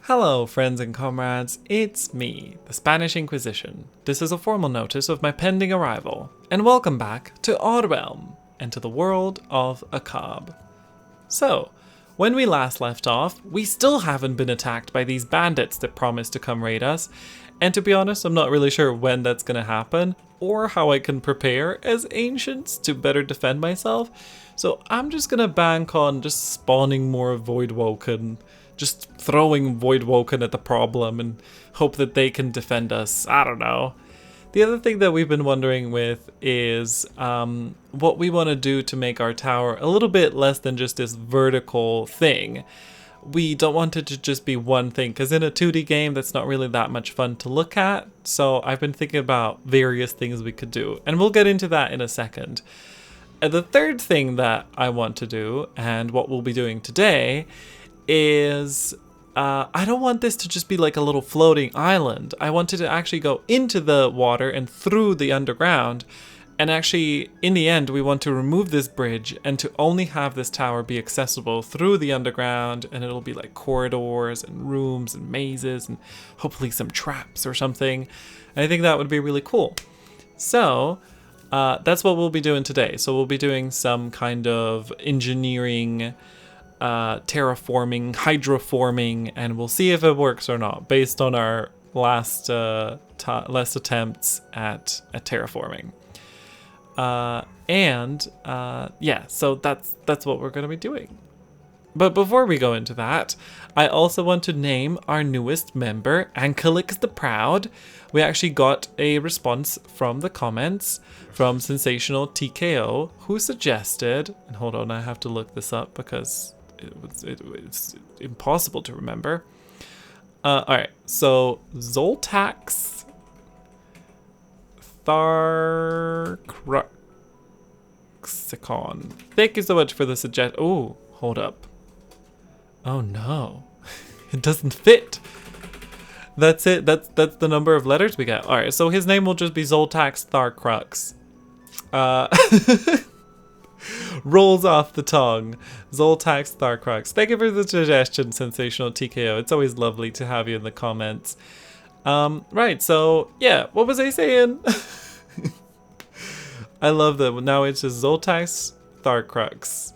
Hello, friends and comrades, it's me, the Spanish Inquisition. This is a formal notice of my pending arrival, and welcome back to Oddrealm, and to the world of Akab. So, when we last left off, we still haven't been attacked by these bandits that promised to come raid us, and to be honest, I'm not really sure when that's gonna happen, or how I can prepare as ancients to better defend myself, so I'm just gonna bank on just spawning more Voidwoken, just throwing Voidwoken at the problem and hope that they can defend us. I don't know. The other thing that we've been wondering with is what we want to do to make our tower a little bit less than just this vertical thing. We don't want it to just be one thing, because in a 2D game that's not really that much fun to look at. So I've been thinking about various things we could do, and we'll get into that in a second. And the third thing that I want to do, and what we'll be doing today, is I don't want this to just be like a little floating island. I want it to actually go into the water and through the underground. And actually, in the end, we want to remove this bridge and to only have this tower be accessible through the underground. And it'll be like corridors and rooms and mazes and hopefully some traps or something. And I think that would be really cool. So that's what we'll be doing today. So we'll be doing some kind of engineering, terraforming, hydroforming, and we'll see if it works or not based on our last attempts at terraforming. Yeah, so that's what we're gonna be doing. But before we go into that, I also want to name our newest member, Ankalix the Proud. We actually got a response from the comments from Sensational TKO, who suggested, and hold on, I have to look this up because it's impossible to remember. Alright, so Zoltax Tharcruxicon. Thank you so much for the suggestion. Oh, hold up. Oh no. It doesn't fit. That's it. That's the number of letters we got. Alright, so his name will just be Zoltax Tharcrux. Rolls off the tongue. Zoltax Tharcrux. Thank you for the suggestion, Sensational TKO. It's always lovely to have you in the comments. Right, so yeah, what was I saying? I love that. Now it's just Zoltax Tharcrux.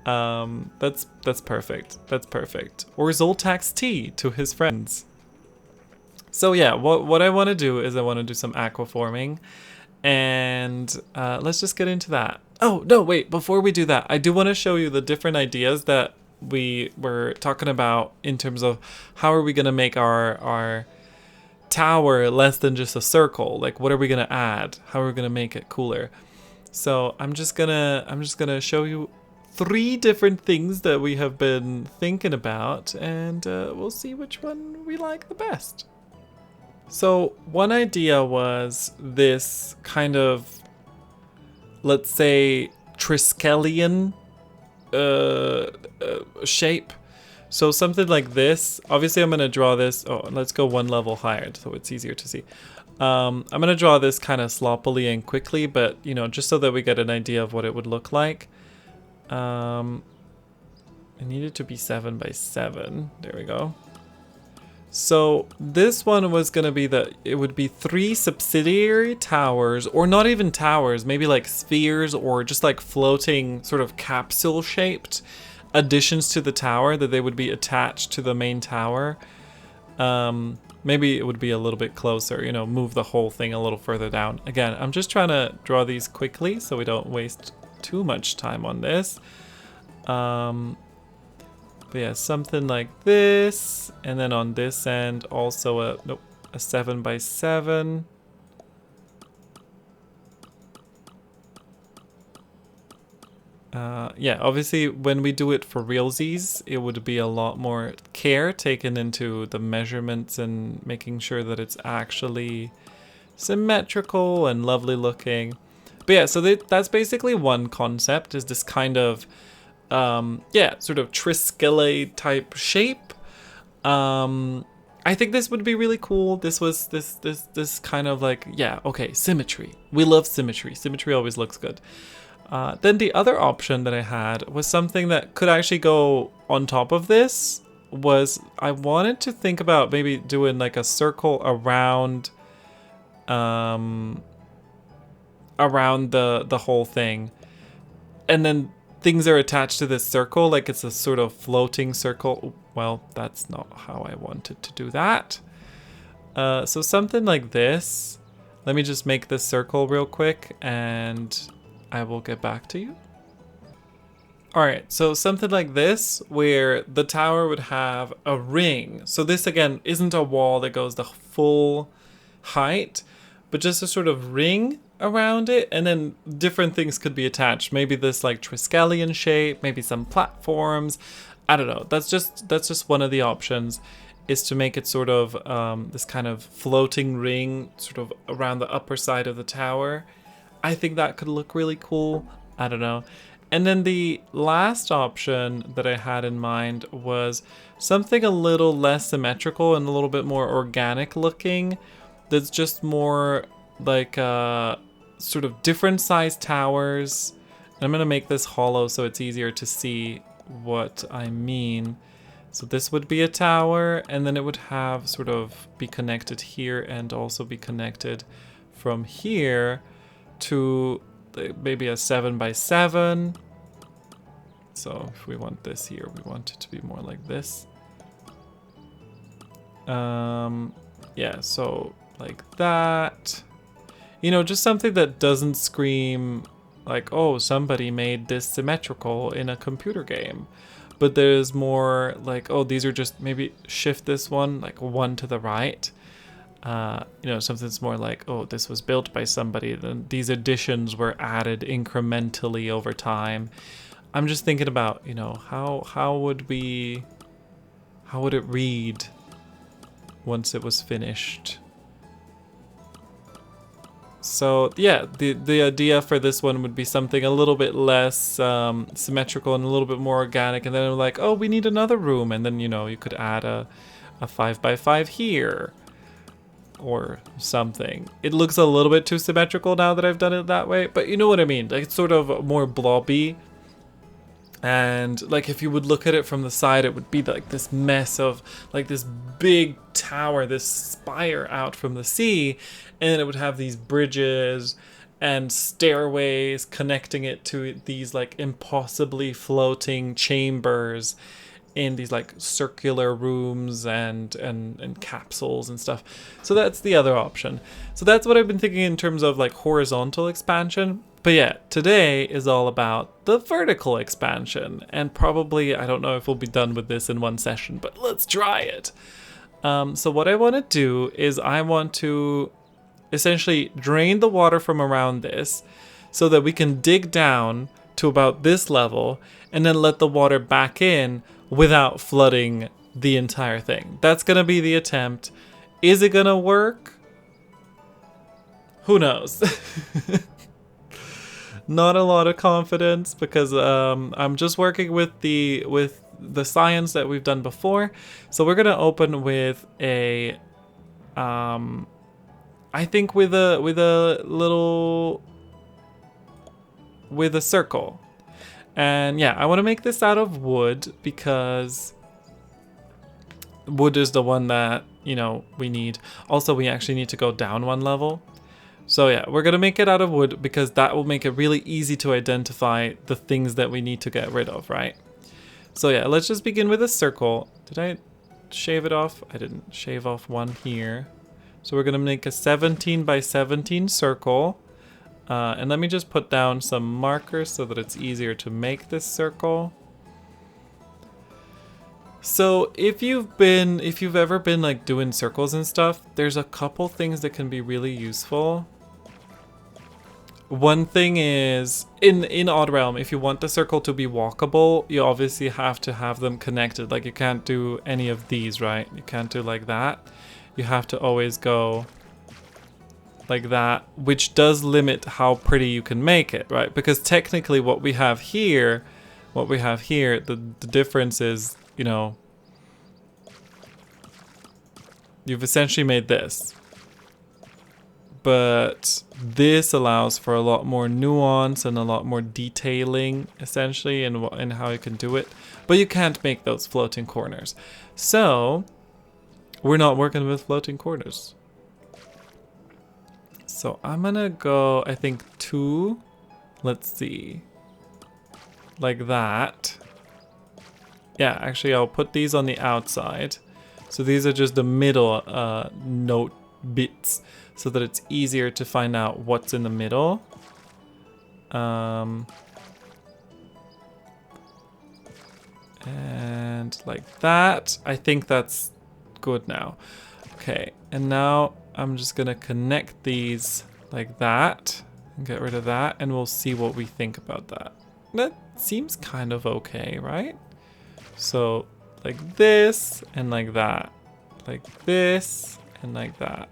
That's perfect. That's perfect. Or Zoltax T to his friends. So yeah, what I want to do is I want to do some aquaforming. And let's just get into that. Oh, no, wait, before we do that, I do want to show you the different ideas that we were talking about in terms of how are we going to make our tower less than just a circle. Like, what are we going to add? How are we going to make it cooler? So I'm just gonna show you 3 different things that we have been thinking about, and we'll see which one we like the best. So one idea was this kind of, let's say, Triskelion shape. So something like this. Obviously I'm going to draw this. Oh, let's go one level higher so it's easier to see. I'm going to draw this kind of sloppily and quickly, but you know, just so that we get an idea of what it would look like. I need it to be 7 by 7. There we go. So this one was going to be it would be 3 subsidiary towers, or not even towers, maybe like spheres or just like floating sort of capsule shaped additions to the tower that they would be attached to the main tower. Maybe it would be a little bit closer, you know, move the whole thing a little further down. Again, I'm just trying to draw these quickly so we don't waste too much time on this. But yeah, something like this, and then on this end also a 7 by 7. Yeah, obviously when we do it for realsies, it would be a lot more care taken into the measurements and making sure that it's actually symmetrical and lovely looking. But yeah, so that's basically one concept, is this kind of yeah, sort of Triskele type shape. I think this would be really cool. This was this kind of like, yeah, okay, symmetry. We love symmetry. Symmetry always looks good. Then the other option that I had was something that could actually go on top of this, was I wanted to think about maybe doing like a circle around around the whole thing, and then things are attached to this circle, like it's a sort of floating circle. Well, that's not how I wanted to do that. So something like this. Let me just make this circle real quick and I will get back to you. Alright, so something like this, where the tower would have a ring. So this, again, isn't a wall that goes the full height, but just a sort of ring around it, and then different things could be attached. Maybe this like Triskelion shape, maybe some platforms. I don't know. That's just one of the options, is to make it sort of this kind of floating ring sort of around the upper side of the tower. I think that could look really cool. I don't know. And then the last option that I had in mind was something a little less symmetrical and a little bit more organic looking. That's just more like sort of different sized towers. And I'm gonna make this hollow so it's easier to see what I mean. So this would be a tower, and then it would have sort of be connected here and also be connected from here to maybe a 7x7. So if we want this here, we want it to be more like this. Yeah, so like that. You know, just something that doesn't scream like, oh, somebody made this symmetrical in a computer game. But there's more like, oh, these are just, maybe shift this one, like one to the right. You know, something's more like, oh, this was built by somebody. Then these additions were added incrementally over time. I'm just thinking about, you know, how would it read once it was finished? So yeah, the idea for this one would be something a little bit less symmetrical and a little bit more organic, and then I'm like, oh, we need another room, and then, you know, you could add a 5x5 here or something. It looks a little bit too symmetrical now that I've done it that way, but you know what I mean. Like, it's sort of more blobby, and like if you would look at it from the side, it would be like this mess of like this big tower, this spire out from the sea, and then it would have these bridges and stairways connecting it to these like impossibly floating chambers in these like circular rooms and capsules and stuff. So that's the other option. So that's what I've been thinking in terms of like horizontal expansion. But yeah, today is all about the vertical expansion, and probably, I don't know if we'll be done with this in one session, but let's try it. So what I want to do is I want to essentially drain the water from around this so that we can dig down to about this level and then let the water back in without flooding the entire thing. That's going to be the attempt. Is it going to work? Who knows? Not a lot of confidence, because I'm just working with the science that we've done before. So we're gonna open with a I think with a circle. And yeah, I want to make this out of wood because wood is the one that, you know, we need. Also, we actually need to go down one level. So yeah, we're gonna make it out of wood because that will make it really easy to identify the things that we need to get rid of, right? So yeah, let's just begin with a circle. Did I shave it off? I didn't shave off one here. So we're gonna make a 17x17 circle. And let me just put down some markers so that it's easier to make this circle. So if you've ever been like doing circles and stuff, there's a couple things that can be really useful. One thing is, in Odd Realm, if you want the circle to be walkable, you obviously have to have them connected. Like, you can't do any of these, right? You can't do like that. You have to always go like that, which does limit how pretty you can make it, right? Because technically what we have here, the difference is, you know, you've essentially made this. but this allows for a lot more nuance and a lot more detailing, essentially, in how you can do it. But you can't make those floating corners. So we're not working with floating corners. So I'm gonna go, I think 2, let's see, like that. Yeah, actually I'll put these on the outside. So these are just the middle note bits so that it's easier to find out what's in the middle. And like that. I think that's good now. Okay, and now I'm just gonna connect these like that and get rid of that, and we'll see what we think about that. That seems kind of okay, right? So like this and like that, like this and like that.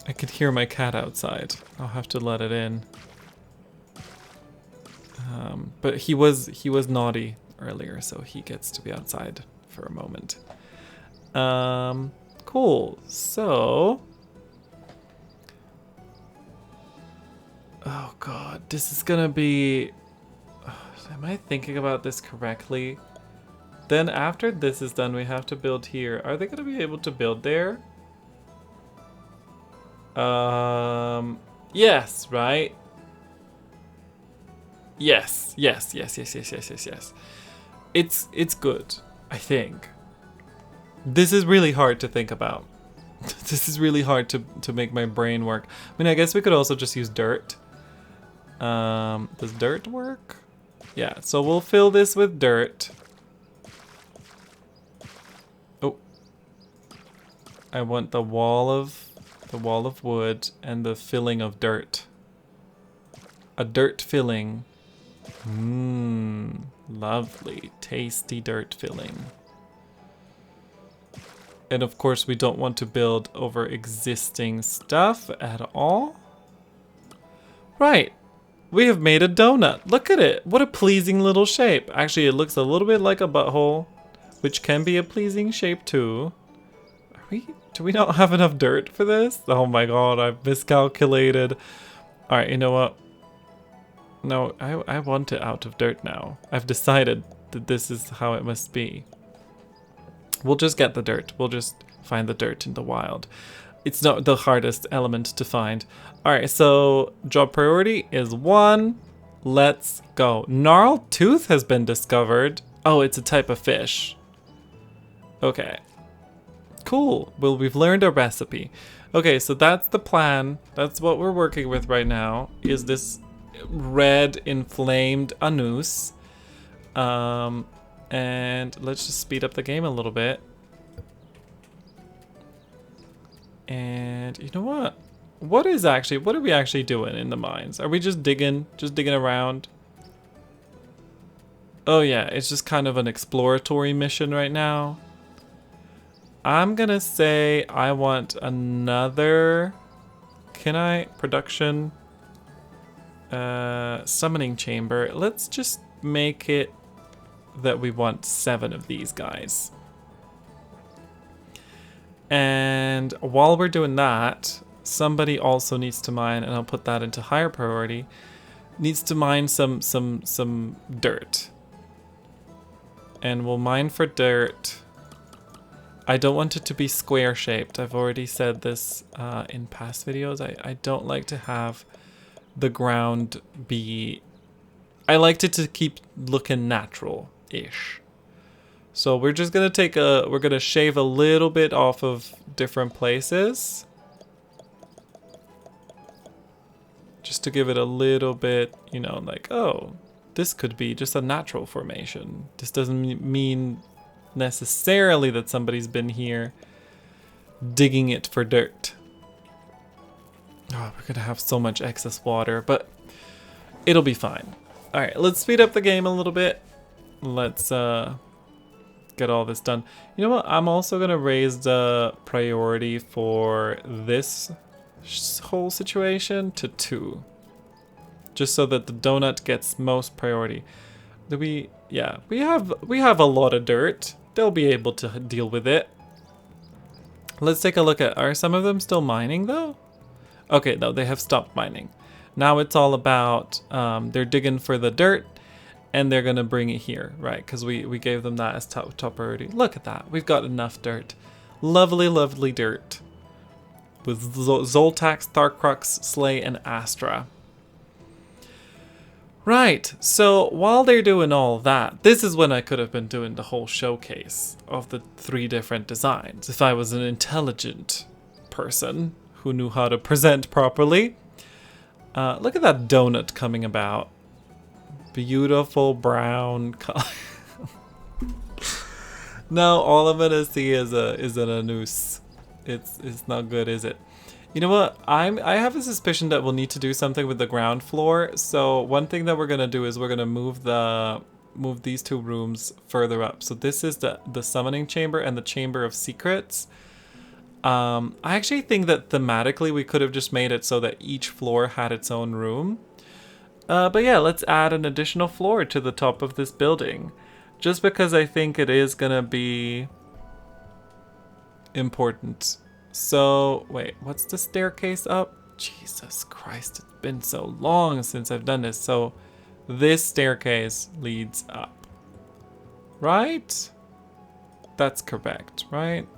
I could hear my cat outside. I'll have to let it in. But he was naughty earlier, so he gets to be outside for a moment. Cool. So, oh god, this is gonna be. Am I thinking about this correctly? Then after this is done, we have to build here. Are they gonna be able to build there? Yes, right? Yes. It's good, I think. This is really hard to think about. This is really hard to make my brain work. I mean, I guess we could also just use dirt. Does dirt work? Yeah, so we'll fill this with dirt. Oh. I want the wall of wood and the filling of dirt. A dirt filling. Mmm, lovely, tasty dirt filling. And of course we don't want to build over existing stuff at all. Right, we have made a donut. Look at it, what a pleasing little shape. Actually, it looks a little bit like a butthole, which can be a pleasing shape too. Do we not have enough dirt for this? Oh my god, I've miscalculated. Alright, you know what? No, I want it out of dirt now. I've decided that this is how it must be. We'll just get the dirt. We'll just find the dirt in the wild. It's not the hardest element to find. Alright, so job priority is 1. Let's go. Gnarled tooth has been discovered. Oh, it's a type of fish. Okay. Cool. Well, we've learned a recipe. Okay, so that's the plan. That's what we're working with right now, is this red inflamed anus. And let's just speed up the game a little bit. And you know what? What are we actually doing in the mines? Are we just digging around? Oh yeah, it's just kind of an exploratory mission right now. I'm gonna say I want another, production, summoning chamber. Let's just make it that we want 7 of these guys. And while we're doing that, somebody also needs to mine, and I'll put that into higher priority, needs to mine some dirt. And we'll mine for dirt. I don't want it to be square shaped. I've already said this in past videos. I don't like to have the ground be... I liked it to keep looking natural-ish. So we're just gonna we're gonna shave a little bit off of different places. Just to give it a little bit, you know, like, oh, this could be just a natural formation. This doesn't mean necessarily that somebody's been here digging it for dirt. Oh, we're gonna have so much excess water, but it'll be fine. All right, let's speed up the game a little bit. Let's get all this done. You know what? I'm also gonna raise the priority for this whole situation to 2. just so that the donut gets most priority. Do we? Yeah, we have a lot of dirt. They'll be able to deal with it. Let's take a look at, are some of them still mining though? Okay, no, they have stopped mining. Now it's all about, they're digging for the dirt and they're gonna bring it here, right? Because we gave them that as top priority. Look at that, we've got enough dirt. Lovely, lovely dirt. With Zoltax, Tharkrux, Slay, and Astra. Right, so while they're doing all that, this is when I could have been doing the whole showcase of the 3 different designs if I was an intelligent person who knew how to present properly. Look at that donut coming about. Beautiful brown color. Now all I'm gonna see is a noose. It's not good, is it? You know what? I have a suspicion that we'll need to do something with the ground floor. So one thing that we're gonna do is we're gonna move these 2 rooms further up. So this is the summoning chamber and the chamber of secrets. I actually think that thematically we could have just made it so that each floor had its own room. But yeah, let's add an additional floor to the top of this building. Just because I think it is gonna be important. So, wait, what's the staircase up? Jesus Christ, it's been so long since I've done this. So, this staircase leads up. Right? That's correct, right?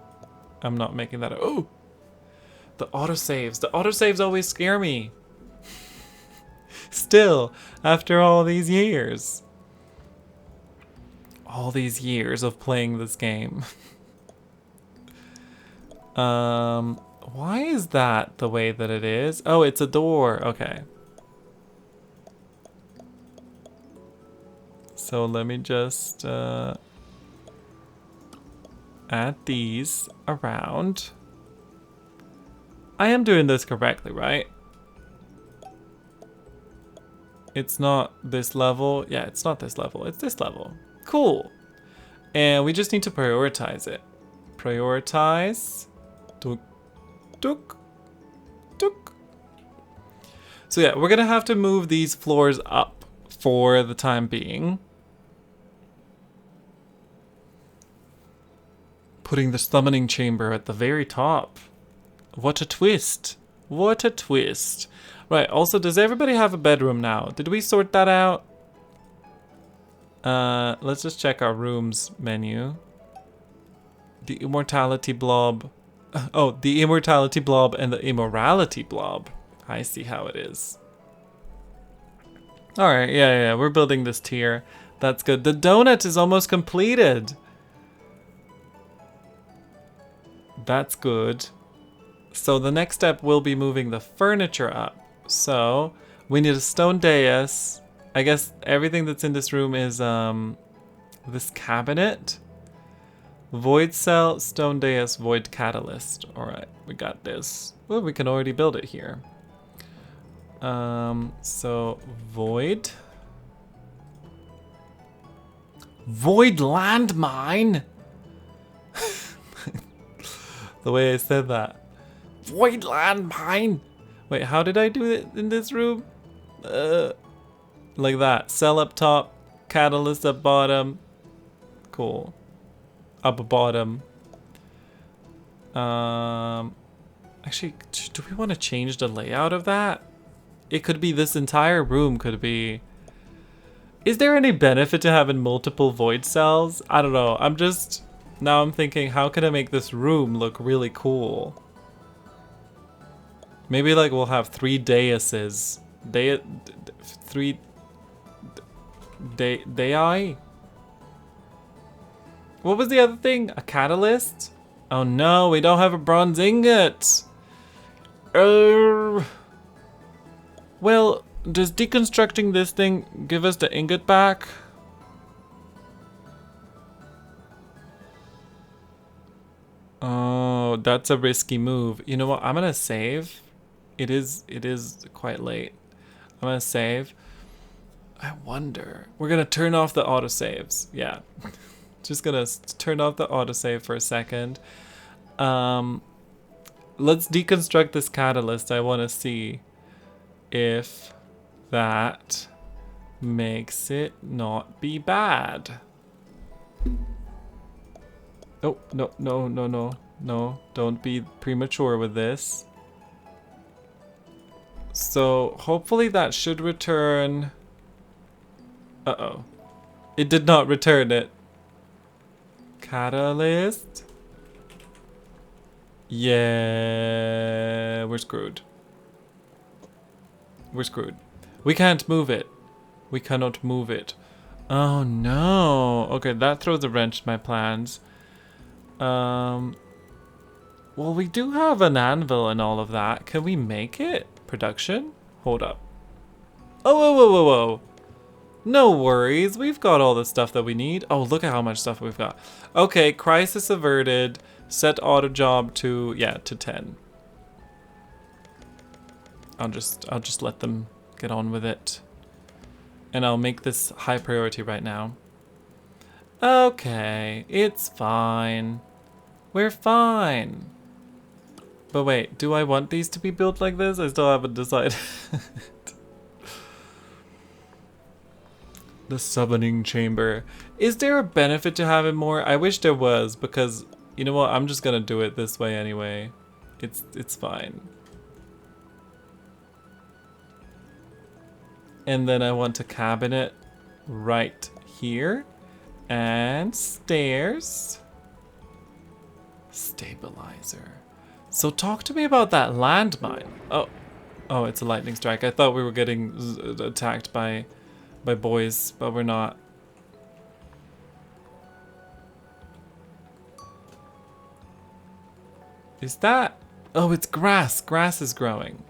I'm not making that up. Oh! The autosaves. The autosaves always scare me. Still, after all these years. All these years of playing this game. Why is that the way that it is? Oh, it's a door. Okay. So let me just add these around. I am doing this correctly, right? It's not this level. Yeah, it's not this level. It's this level. Cool. And we just need to prioritize it. Prioritize. Duk, duk, duk. So yeah, we're gonna have to move these floors up for the time being. Putting the summoning chamber at the very top. What a twist. What a twist. Right, also, does everybody have a bedroom now? Did we sort that out? Let's just check our rooms menu. The immortality blob. Oh, the immortality blob and the immorality blob. I see how it is. Alright, yeah, we're building this tier. That's good. The donut is almost completed. That's good. So the next step will be moving the furniture up. So we need a stone dais. I guess everything that's in this room is this cabinet. Void cell, stone dais, void catalyst. Alright, we got this. Well, we can already build it here. So void. Void landmine? The way I said that. Void landmine! Wait, how did I do it in this room? Like that. Cell up top, catalyst up bottom. Cool. Up bottom. Actually, do we want to change the layout of that? It could be this entire room could be... Is there any benefit to having multiple void cells? I don't know. Now I'm thinking, how can I make this room look really cool? Maybe like we'll have 3 daises. Three... Dai? What was the other thing? A catalyst? Oh no, we don't have a bronze ingot! Well, does deconstructing this thing give us the ingot back? Oh, that's a risky move. You know what? I'm gonna save. It is quite late. I'm gonna save. I wonder. We're gonna turn off the autosaves. Yeah. Just gonna turn off the autosave for a second. Let's deconstruct this catalyst. I wanna see if that makes it not be bad. Oh, no, no, no, no, no. Don't be premature with this. So hopefully that should return. Uh-oh. It did not return it. Catalyst. Yeah, we're screwed. We're screwed. We can't move it. We cannot move it. Oh no. Okay, that throws a wrench in my plans. Well, we do have an anvil and all of that. Can we make it? Production? Hold up. Oh, whoa, whoa, whoa, whoa. No worries. We've got all the stuff that we need. Oh, look at how much stuff we've got. Okay, crisis averted. Set auto job to, yeah, to 10. I'll just let them get on with it. And I'll make this high priority right now. Okay, it's fine. We're fine. But wait, do I want these to be built like this? I still haven't decided. The summoning chamber. Is there a benefit to having more? I wish there was, because you know what? I'm just gonna do it this way anyway. It's fine. And then I want a cabinet right here. And stairs. Stabilizer. So talk to me about that landmine. Oh, it's a lightning strike. I thought we were getting attacked by boys, but we're not. Is that? Oh, it's grass. Grass is growing.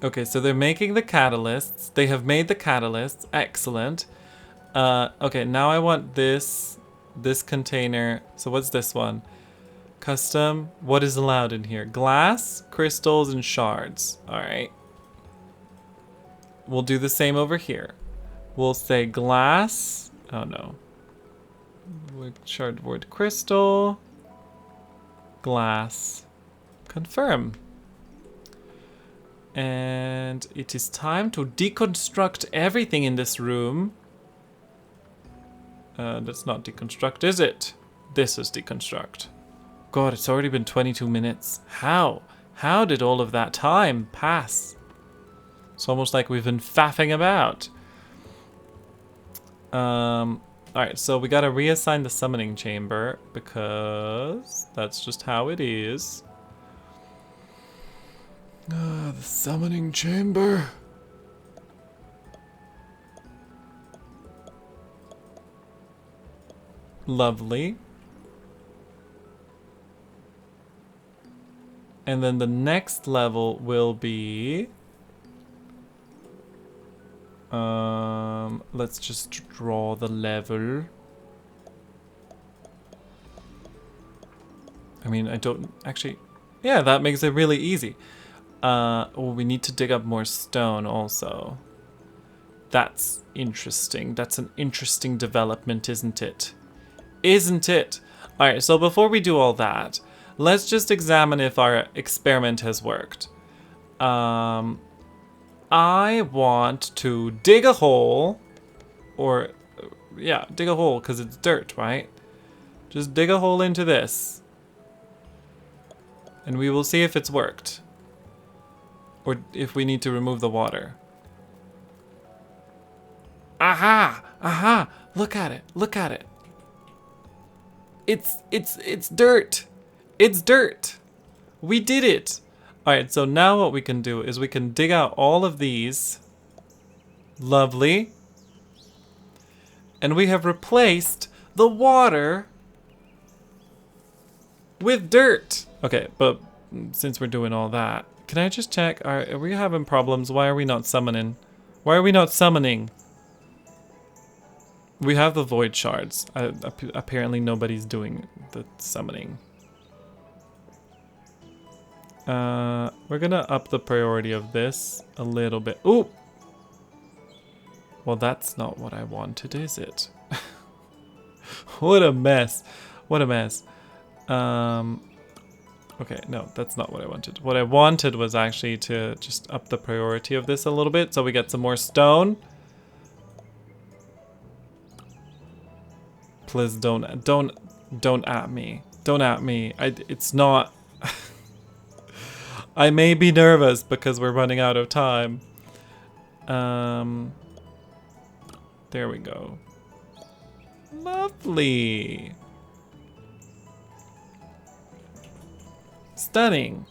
Okay, so they're making the catalysts. They have made the catalysts. Excellent. Okay, now I want this container. So what's this one? Custom. What is allowed in here? Glass, crystals, and shards. All right. We'll do the same over here. We'll say glass. Oh no. Shard word crystal. Glass. Confirm. And it is time to deconstruct everything in this room. That's not deconstruct, is it? This is deconstruct. God, it's already been 22 minutes. How? How did all of that time pass? It's almost like we've been faffing about. Alright, so we gotta reassign the summoning chamber because that's just how it is. The summoning chamber. Lovely. And then the next level will be... let's just draw the level. I mean, I don't actually... Yeah, that makes it really easy. Oh, we need to dig up more stone also. That's interesting. That's an interesting development, isn't it? Isn't it? Alright, so before we do all that, let's just examine if our experiment has worked. I want to dig a hole, or, yeah, dig a hole because it's dirt, right? Just dig a hole into this. And we will see if it's worked. Or if we need to remove the water. Aha! Aha! Look at it! Look at it! It's dirt! It's dirt! We did it! Alright, so now what we can do is we can dig out all of these. Lovely. And we have replaced the water with dirt. Okay, but since we're doing all that, can I just check? Are we having problems? Why are we not summoning? Why are we not summoning? We have the void shards. Apparently nobody's doing the summoning. We're gonna up the priority of this a little bit. Ooh! Well, that's not what I wanted, is it? What a mess. What a mess. Okay, no, that's not what I wanted. What I wanted was actually to just up the priority of this a little bit so we get some more stone. Please don't at me. Don't at me. It's not... I may be nervous because we're running out of time. There we go. Lovely. Stunning.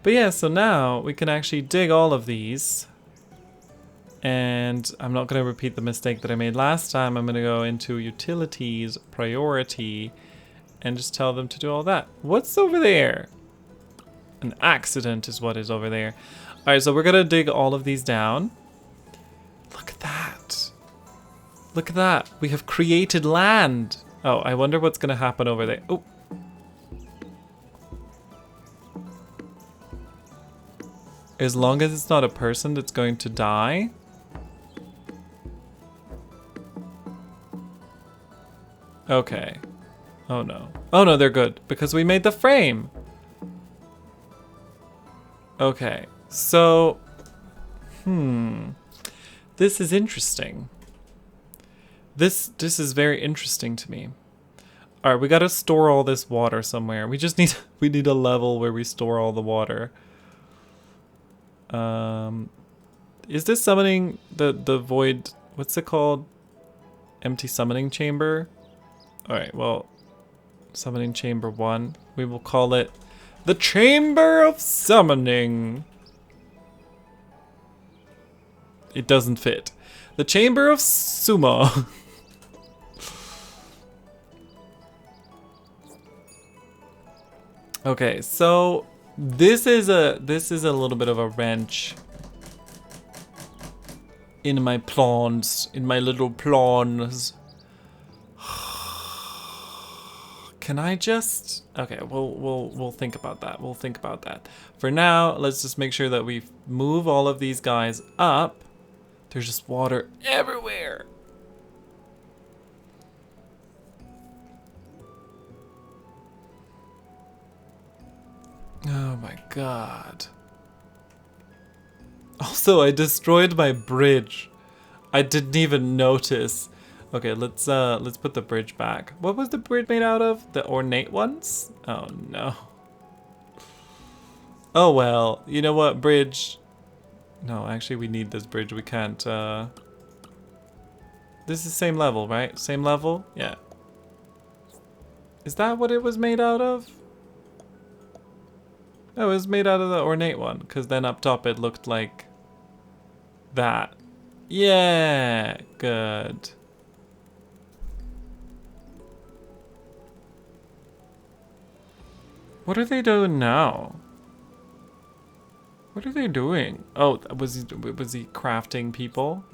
But yeah, so now we can actually dig all of these. And I'm not going to repeat the mistake that I made last time. I'm going to go into utilities, priority, and just tell them to do all that. What's over there? An accident is what is over there. All right, so we're going to dig all of these down. Look at that. Look at that. We have created land. Oh, I wonder what's going to happen over there. Oh. As long as it's not a person that's going to die. Okay. Oh no. Oh no, they're good because we made the frame. Okay. So, this is interesting. This is very interesting to me. All right, we got to store all this water somewhere. We need a level where we store all the water. Is this summoning the void? What's it called? Empty summoning chamber. All right, well, summoning chamber 1. We will call it the Chamber of Summoning. It doesn't fit. The Chamber of Sumo. Okay, so this is a little bit of a wrench in my plans, in my little plans. Can I just... Okay, we'll think about that. We'll think about that. For now, let's just make sure that we move all of these guys up. There's just water everywhere. Oh my god. Also, I destroyed my bridge. I didn't even notice. Okay, let's put the bridge back. What was the bridge made out of? The ornate ones? Oh no. Oh well, you know what, bridge? No, actually we need this bridge. We can't, This is the same level, right? Same level? Yeah. Is that what it was made out of? No, it was made out of the ornate one, because then up top it looked like that. Yeah, good. What are they doing now? What are they doing? Oh, was he crafting people?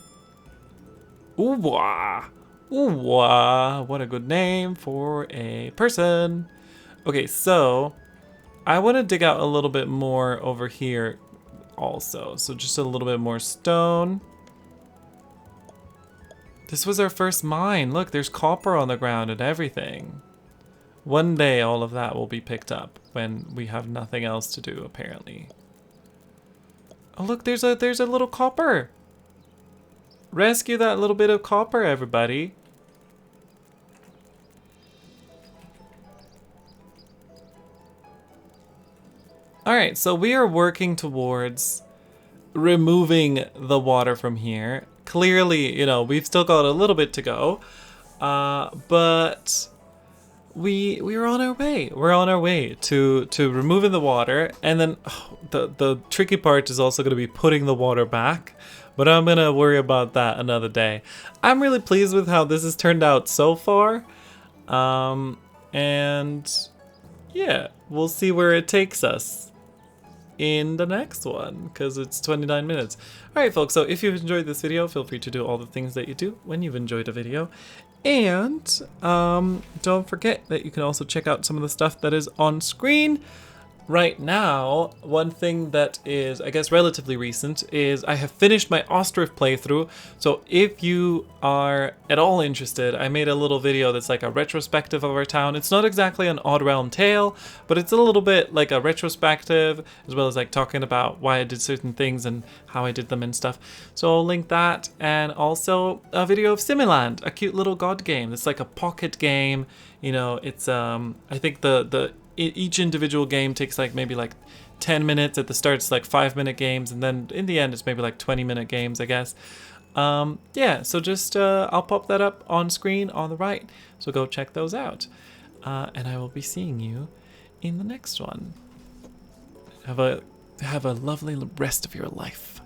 Ooh-wah! Ooh-wah! What a good name for a person. Okay, so I want to dig out a little bit more over here also. So just a little bit more stone. This was our first mine. Look, there's copper on the ground and everything. One day all of that will be picked up when we have nothing else to do, apparently. Oh look, there's a little copper. Rescue that little bit of copper, everybody. Alright, so we are working towards removing the water from here. Clearly, you know, we've still got a little bit to go. But we're on our way. We're on our way to removing the water, and then the tricky part is also going to be putting the water back, but I'm going to worry about that another day. I'm really pleased with how this has turned out so far, and yeah, we'll see where it takes us in the next one, because it's 29 minutes. Alright folks, so if you've enjoyed this video, feel free to do all the things that you do when you've enjoyed a video. And don't forget that you can also check out some of the stuff that is on screen right now, one thing that is, I guess, relatively recent is I have finished my Ostriff playthrough. So if you are at all interested, I made a little video that's like a retrospective of our town. It's not exactly an Odd Realm tale, but it's a little bit like a retrospective, as well as like talking about why I did certain things and how I did them and stuff. So I'll link that, and also a video of Similand, a cute little god game. It's like a pocket game. You know, it's I think each individual game takes like maybe like 10 minutes. At the start it's like 5-minute games, and then in the end it's maybe like 20-minute games, I guess. Yeah, so just I'll pop that up on screen on the right, so go check those out, and I will be seeing you in the next one. Have a lovely rest of your life.